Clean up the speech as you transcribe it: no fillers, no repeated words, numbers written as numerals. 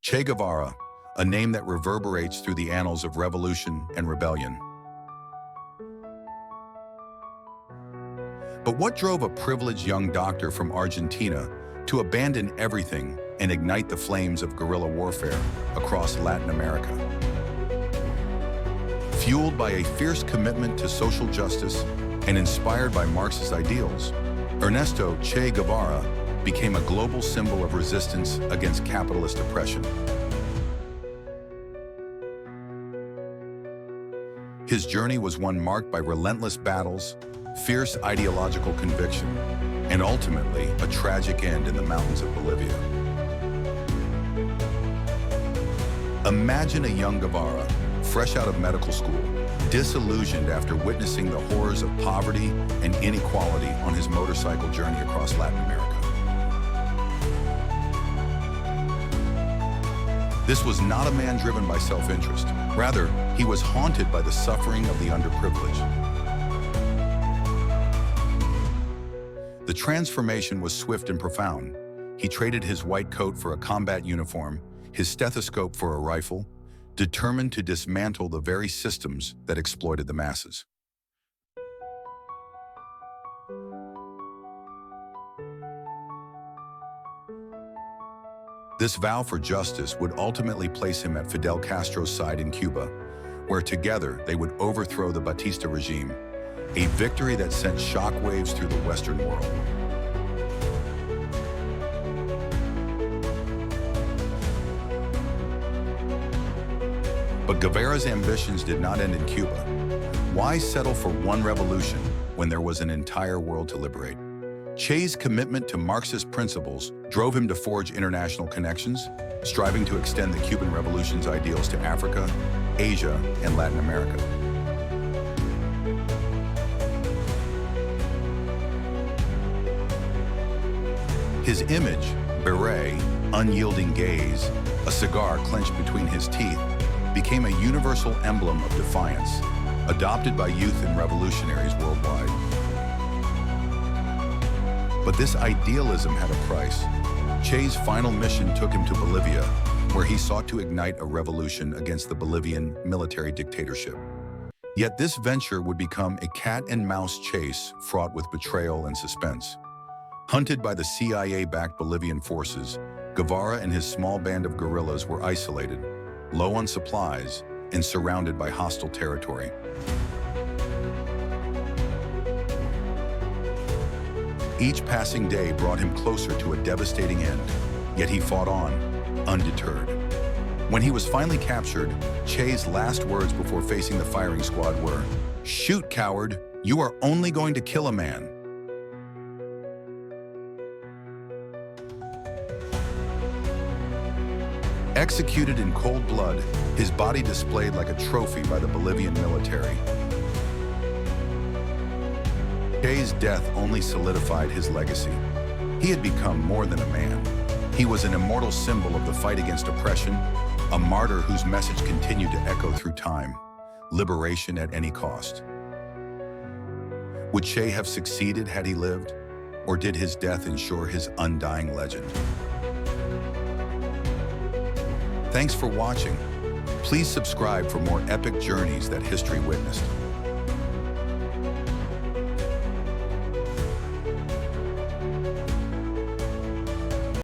Che Guevara, a name that reverberates through the annals of revolution and rebellion. But what drove a privileged young doctor from Argentina to abandon everything and ignite the flames of guerrilla warfare across Latin America? Fueled by a fierce commitment to social justice and inspired by Marxist ideals, Ernesto Che Guevara became a global symbol of resistance against capitalist oppression. His journey was one marked by relentless battles, fierce ideological conviction, and ultimately a tragic end in the mountains of Bolivia. Imagine a young Guevara, fresh out of medical school, disillusioned after witnessing the horrors of poverty and inequality on his motorcycle journey across Latin America. This was not a man driven by self-interest. Rather, he was haunted by the suffering of the underprivileged. The transformation was swift and profound. He traded his white coat for a combat uniform, his stethoscope for a rifle, determined to dismantle the very systems that exploited the masses. This vow for justice would ultimately place him at Fidel Castro's side in Cuba, where together they would overthrow the Batista regime, a victory that sent shockwaves through the Western world. But Guevara's ambitions did not end in Cuba. Why settle for one revolution when there was an entire world to liberate? Che's commitment to Marxist principles drove him to forge international connections, striving to extend the Cuban Revolution's ideals to Africa, Asia, and Latin America. His image, beret, unyielding gaze, a cigar clenched between his teeth, became a universal emblem of defiance, adopted by youth and revolutionaries worldwide. But this idealism had a price. Che's final mission took him to Bolivia, where he sought to ignite a revolution against the Bolivian military dictatorship. Yet this venture would become a cat-and-mouse chase fraught with betrayal and suspense. Hunted by the CIA-backed Bolivian forces, Guevara and his small band of guerrillas were isolated, low on supplies, and surrounded by hostile territory. Each passing day brought him closer to a devastating end, yet he fought on, undeterred. When he was finally captured, Che's last words before facing the firing squad were, "Shoot, coward, you are only going to kill a man." Executed in cold blood, his body displayed like a trophy by the Bolivian military. Che's death only solidified his legacy. He had become more than a man. He was an immortal symbol of the fight against oppression, a martyr whose message continued to echo through time, liberation at any cost. Would Che have succeeded had he lived, or did his death ensure his undying legend? Thanks for watching. Please subscribe for more epic journeys that history witnessed.